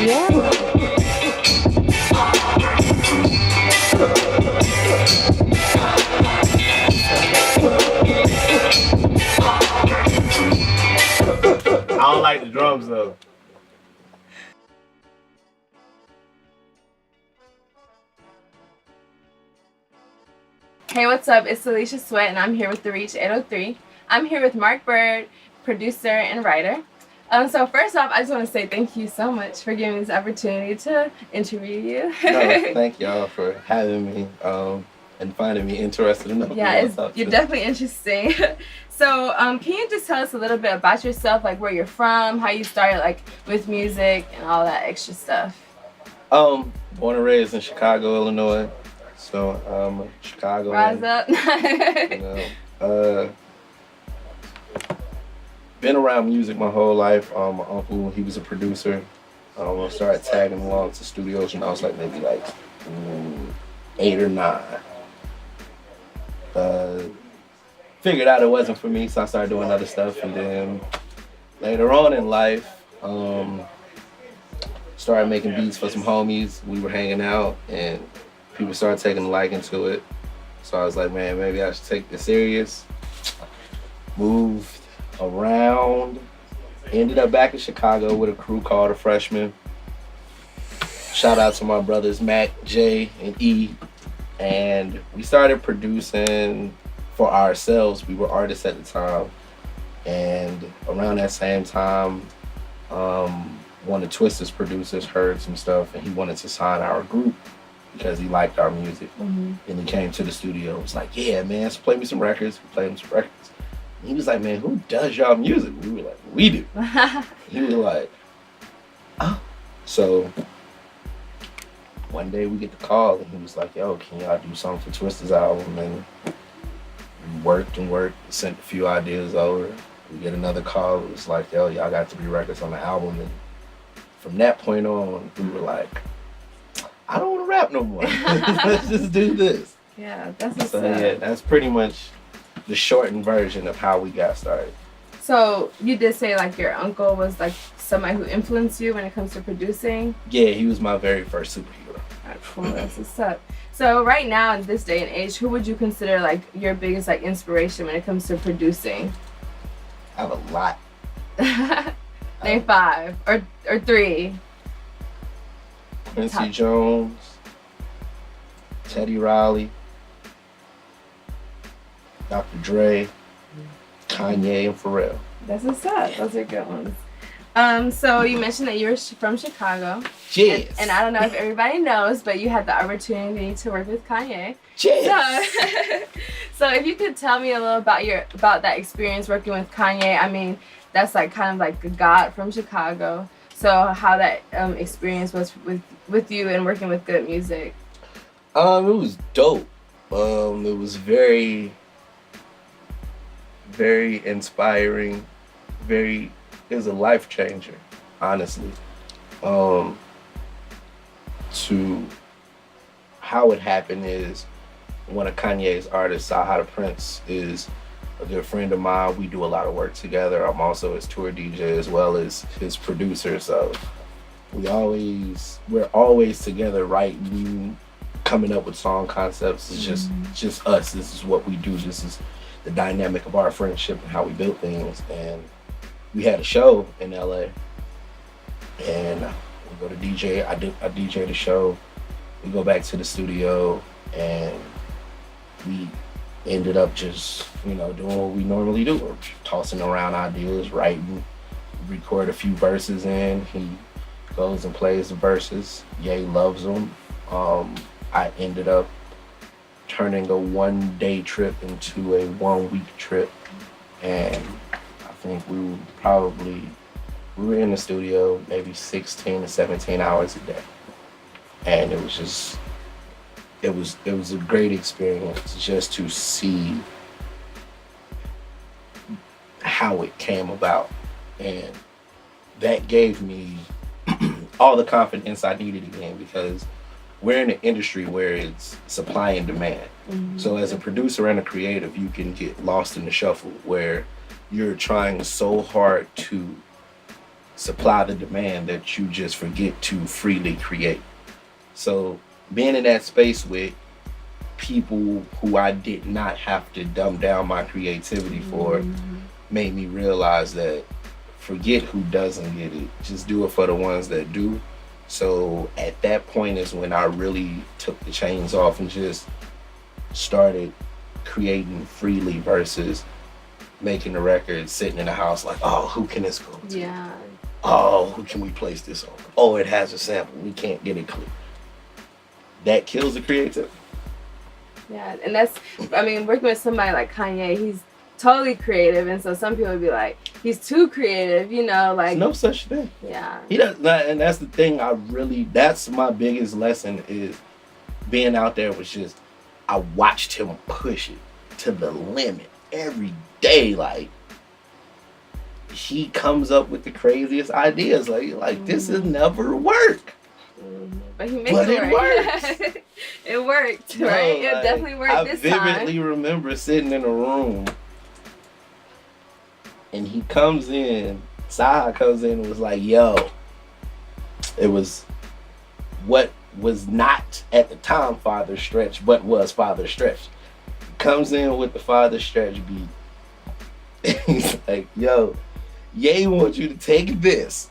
I don't like the drums though. Hey, what's up? It's Alicia Sweat, and I'm here with The Reach 803. I'm here with Mark Byrd, producer and writer. So first off, I just want to say thank you so much for giving me this opportunity to interview you. No, thank y'all for having me and finding me interested enough. Yeah, you're definitely interesting. So can you just tell us a little bit about yourself, like where you're from, how you started like with music and all that extra stuff? Born and raised in Chicago, Illinois. So Chicago. Rise up. Been around music my whole life. My uncle, he was a producer. I started tagging along to studios when I was like maybe like 8 or 9. Figured out it wasn't for me, so I started doing other stuff. And then later on in life, started making beats for some homies. We were hanging out and people started taking a liking to it. So I was like, man, maybe I should take this serious. Moved around, ended up back in Chicago with a crew called the Freshmen. Shout out to my brothers Mac, J, and E. And we started producing for ourselves. We were artists at the time. And around that same time, one of Twista's producers heard some stuff and he wanted to sign our group because he liked our music. And he came to the studio and was like, yeah, man, so play me some records. We played him some records. And he was like, man, who does y'all music? We were like, we do. He was like, oh. So one day we get the call and he was like, yo, can y'all do something for Twista's album? And we worked and worked, sent a few ideas over. We get another call. It was like, yo, y'all got 3 records on the album. And from that point on, we were like, I don't want to rap no more. Let's just do this. Yeah, that's what's so up. yeah, that's pretty much the shortened version of how we got started. So you did say like your uncle was like somebody who influenced you when it comes to producing? Yeah, he was my very first superhero. Alright, cool, that's what's up. So right now in this day and age, who would you consider like your biggest like inspiration when it comes to producing? I have a lot. Name 5 or 3. Quincy Jones, Teddy Riley, Dr. Dre, Kanye, and Pharrell. That's what's up. Those are good ones. So you mentioned that you were from Chicago. Yes. And I don't know if everybody knows, but you had the opportunity to work with Kanye. Yes. So if you could tell me a little about that experience working with Kanye. I mean, that's like kind of like a god from Chicago. So how that experience was with you and working with good music? It was dope. It was very, very inspiring. It was a life changer, honestly. To how it happened is one of Kanye's artists, Sahada Prince, is a good friend of mine. We do a lot of work together. I'm also his tour DJ as well as his producer. So we're always together writing, coming up with song concepts. It's just us. This is what we do. This is the dynamic of our friendship and how we build things. And we had a show in LA and we go to DJ. I DJ the show. We go back to the studio and we ended up just, doing what we normally do. We're tossing around ideas, writing, record a few verses in. He goes and plays the verses. Ye loves them. I ended up turning a 1-day trip into a 1-week trip. And I think we were in the studio maybe 16 to 17 hours a day. And it was a great experience just to see how it came about. And that gave me all the confidence I needed again, because we're in an industry where it's supply and demand. So as a producer and a creative, you can get lost in the shuffle where you're trying so hard to supply the demand that you just forget to freely create. So being in that space with people who I did not have to dumb down my creativity for made me realize that forget who doesn't get it. Just do it for the ones that do. So at that point is when I really took the chains off and just started creating freely versus making a record, sitting in the house like, oh, who can this go to? Yeah. Oh, who can we place this on? Oh, it has a sample. We can't get it clear. That kills the creativity. Yeah, and that's, I mean, working with somebody like Kanye, he's totally creative, and so some people would be like, he's too creative, you know, like. There's no such thing. Yeah. He does not, and that's the thing that's my biggest lesson is being out there was just, I watched him push it to the limit every day. Like, he comes up with the craziest ideas. Like this will never work. But he makes it work. It worked, right? It definitely worked this time. I vividly remember sitting in a room and he comes in, Saha comes in and was like, yo, it was what was not at the time Father Stretch, but was Father Stretch. Comes in with the Father Stretch beat. He's like, yo, Ye wants you to take this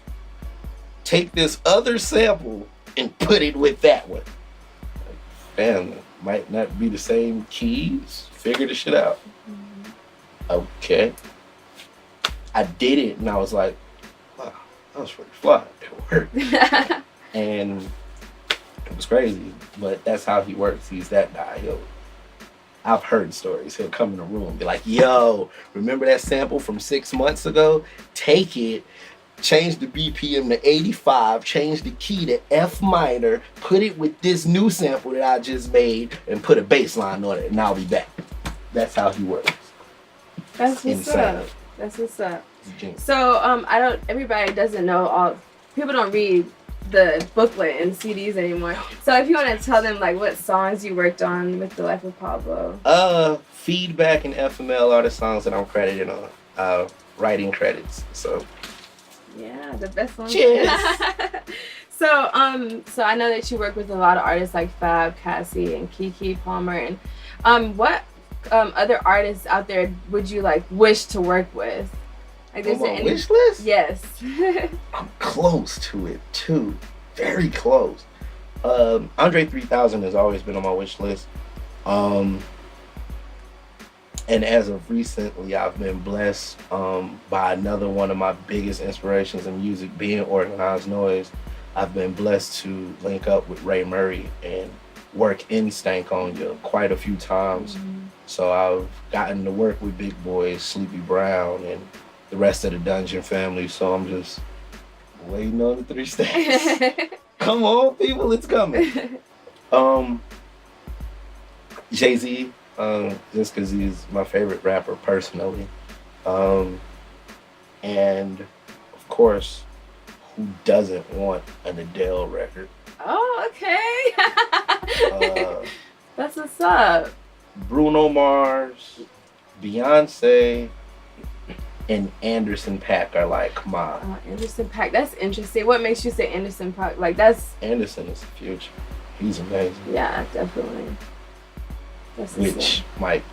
other sample and put it with that one. Like, damn, it might not be the same keys. Figure the shit out. Okay. I did it and I was like, wow, that was pretty fly. It worked. And it was crazy, but that's how he works. He's that guy. I've heard stories. He'll come in the room and be like, yo, remember that sample from 6 months ago? Take it, change the BPM to 85, change the key to F minor, put it with this new sample that I just made, and put a bass line on it, and I'll be back. That's how he works. That's what's up. That's what's up. So, everybody doesn't know people don't read the booklet and CDs anymore. So if you want to tell them like what songs you worked on with The Life of Pablo. Feedback and FML are the songs that I'm credited on. Writing credits. So yeah, the best ones. Cheers. So I know that you work with a lot of artists like Fab, Cassie, and Keke Palmer. And what other artists out there would you like wish to work with? Like, on my wish list? Yes. I'm close to it too. Very close. Andre 3000 has always been on my wish list. And as of recently, I've been blessed by another one of my biggest inspirations in music, being Organized Noise. I've been blessed to link up with Ray Murray and work in Stankonia quite a few times. So I've gotten to work with big boys, Sleepy Brown, and the rest of the Dungeon family. So I'm just waiting on the 3 stacks. Come on, people, it's coming. Jay-Z, just because he's my favorite rapper personally. And of course, who doesn't want an Adele record? Oh, okay. That's what's up. Bruno Mars, Beyonce, and Anderson .Paak are like my. Anderson .Paak. That's interesting. What makes you say Anderson .Paak? Like that's. Anderson is the future. He's amazing. Yeah, definitely. That's which might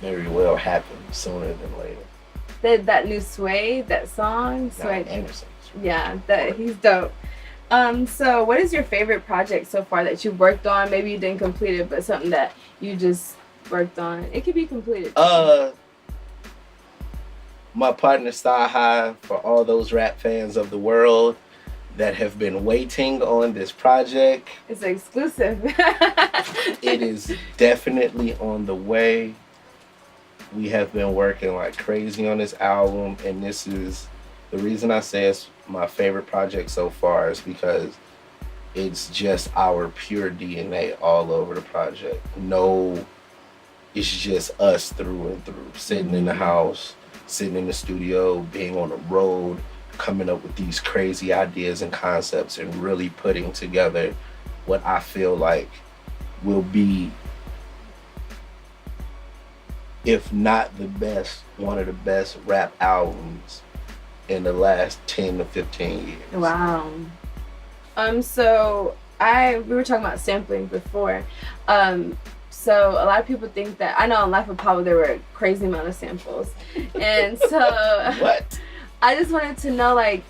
very well happen sooner than later. That new Sway, that song, Sway. Anderson. Yeah, he's dope. So what is your favorite project so far that you worked on? Maybe you didn't complete it, but something that you just worked on. It could be completed. My partner Star High, for all those rap fans of the world that have been waiting on this project. It's exclusive. It is definitely on the way. We have been working like crazy on this album, and this is the reason I say it's my favorite project so far is because it's just our pure DNA all over the project. No, it's just us through and through, sitting in the house, sitting in the studio, being on the road, coming up with these crazy ideas and concepts and really putting together what I feel like will be, if not the best, one of the best rap albums in the last 10 to 15 years. Wow. So we were talking about sampling before. So a lot of people think that, I know in Life of Pablo there were a crazy amount of samples. And so What? I just wanted to know, like,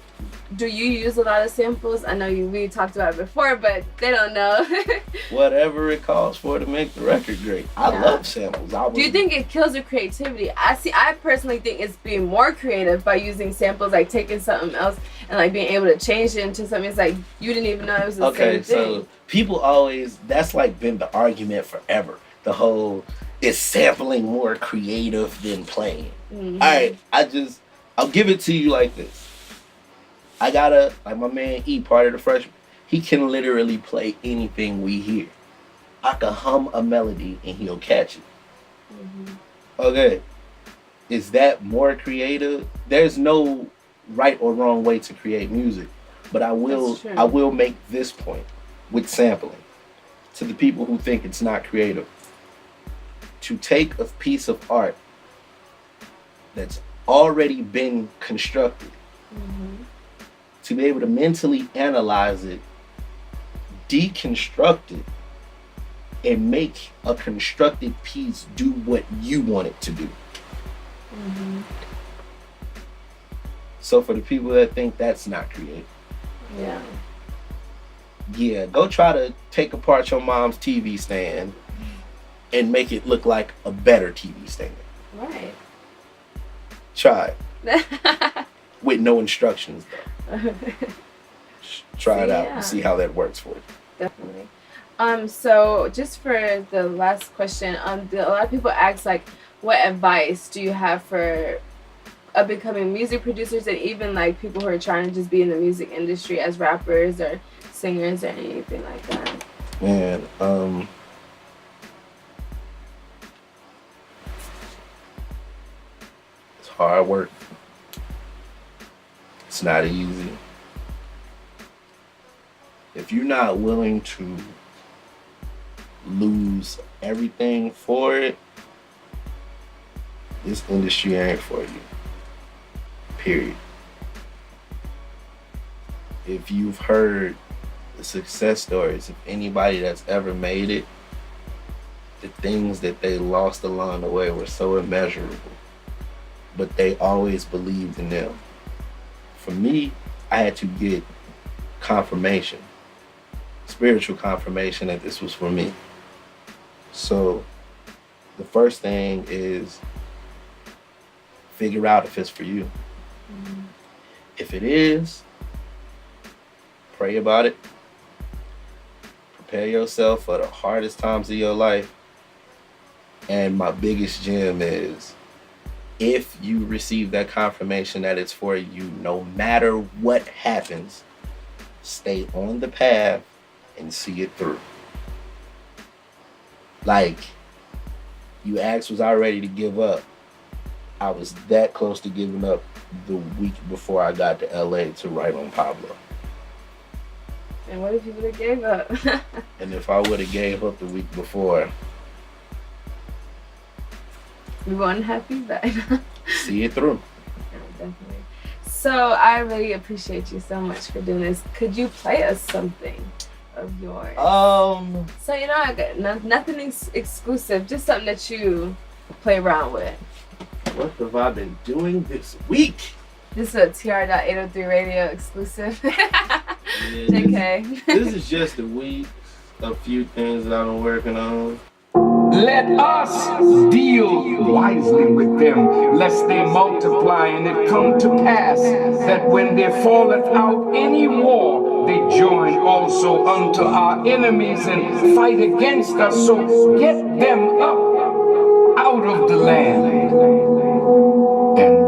do you use a lot of samples? I know we talked about it before, but they don't know. Whatever it calls for to make the record great. I love samples. Do you think it kills your creativity? I personally think it's being more creative by using samples, like taking something else and like being able to change it into something. It's like you didn't even know it was the same thing. Okay, so people always, that's like been the argument forever. The whole, is sampling more creative than playing? Mm-hmm. All right, I'll give it to you like this. I gotta, like my man E, part of the freshman, he can literally play anything we hear. I can hum a melody and he'll catch it. Mm-hmm. Okay, is that more creative? There's no right or wrong way to create music, but I will make this point with sampling to the people who think it's not creative. To take a piece of art that's already been constructed, Mm-hmm. to be able to mentally analyze it, deconstruct it, and make a constructed piece do what you want it to do. Mm-hmm. So for the people that think that's not creative, yeah, go try to take apart your mom's TV stand and make it look like a better TV stand. right. Try it. With no instructions though. Try it out and see how that works for you. Definitely. So just for the last question, a lot of people ask, like, what advice do you have for becoming music producers and even like people who are trying to just be in the music industry as rappers or singers or anything like that? Man, it's hard work. It's not easy. If you're not willing to lose everything for it, this industry ain't for you. Period. If you've heard the success stories of anybody that's ever made it, the things that they lost along the way were so immeasurable, but they always believed in them. For me, I had to get confirmation, spiritual confirmation that this was for me. So the first thing is figure out if it's for you. Mm-hmm. If it is, pray about it. Prepare yourself for the hardest times of your life. And my biggest gem is, if you receive that confirmation that it's for you, no matter what happens, stay on the path and see it through. Like, you asked, was I ready to give up? I was that close to giving up the week before I got to LA to write on Pablo. And what if you would have gave up? And if I would have gave up the week before, we wouldn't have feedback. see it through. Yeah, definitely. So I really appreciate you so much for doing this. Could you play us something of yours? So I got nothing exclusive, just something that you play around with. What have I been doing this week? This is a TR.803 radio exclusive. JK. This is just a week, a few things that I've been working on. Let us deal wisely with them, lest they multiply, and it come to pass that when there falleth out any war, they join also unto our enemies and fight against us. So get them up out of the land and